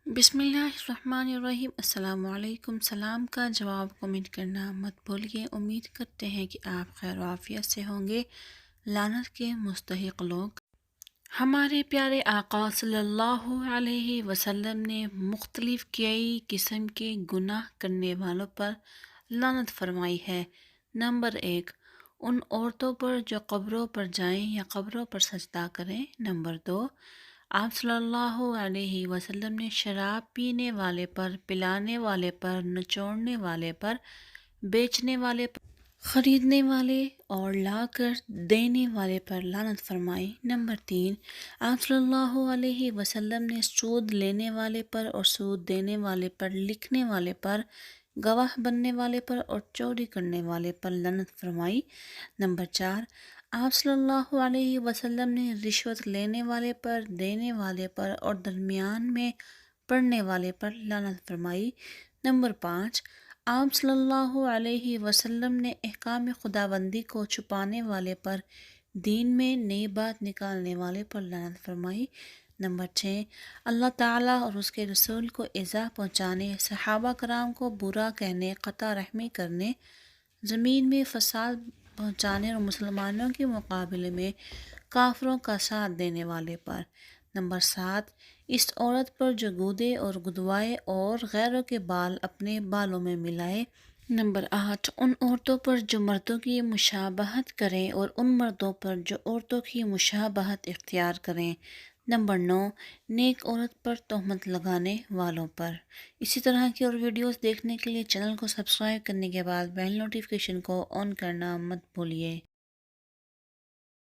بسم اللہ الرحمن الرحیم۔ السلام علیکم۔ سلام کا جواب کمنٹ کرنا مت بھولیے۔ امید کرتے ہیں کہ آپ خیر و عافیت سے ہوں گے۔ لعنت کے مستحق لوگ، ہمارے پیارے آقا صلی اللہ علیہ وسلم نے مختلف کئی قسم کے گناہ کرنے والوں پر لعنت فرمائی ہے۔ نمبر 1، ان عورتوں پر جو قبروں پر جائیں یا قبروں پر سجدہ کریں۔ نمبر 2، آپ صلی اللہ علیہ وسلم نے شراب پینے والے پر، پلانے والے پر، نچوڑنے والے پر، بیچنے والے پر، خریدنے والے اور لا کر دینے والے پر لعنت فرمائی۔ نمبر 3، آپ صلی اللہ علیہ وسلم نے سود لینے والے پر اور سود دینے والے پر، لکھنے والے پر، گواہ بننے والے پر اور چوری کرنے والے پر لعنت فرمائی۔ نمبر 4، آپ صلی اللہ علیہ وسلم نے رشوت لینے والے پر، دینے والے پر اور درمیان میں پڑھنے والے پر لعنت فرمائی۔ نمبر 5، آپ صلی اللہ علیہ وسلم نے احکام خداوندی کو چھپانے والے پر، دین میں نئی بات نکالنے والے پر لعنت فرمائی۔ نمبر 6، اللہ تعالیٰ اور اس کے رسول کو ایذا پہنچانے، صحابہ کرام کو برا کہنے، قطع رحمی کرنے، زمین میں فساد پہنچانے اور مسلمانوں کے مقابلے میں کافروں کا ساتھ دینے والے پر۔ نمبر 7، اس عورت پر جو گودے اور گدوائے اور غیروں کے بال اپنے بالوں میں ملائے۔ نمبر 8، ان عورتوں پر جو مردوں کی مشابہت کریں اور ان مردوں پر جو عورتوں کی مشابہت اختیار کریں۔ نمبر 9، نیک عورت پر تہمت لگانے والوں پر۔ اسی طرح کی اور ویڈیوز دیکھنے کے لیے چینل کو سبسکرائب کرنے کے بعد بیل نوٹیفیکیشن کو آن کرنا مت بھولیے۔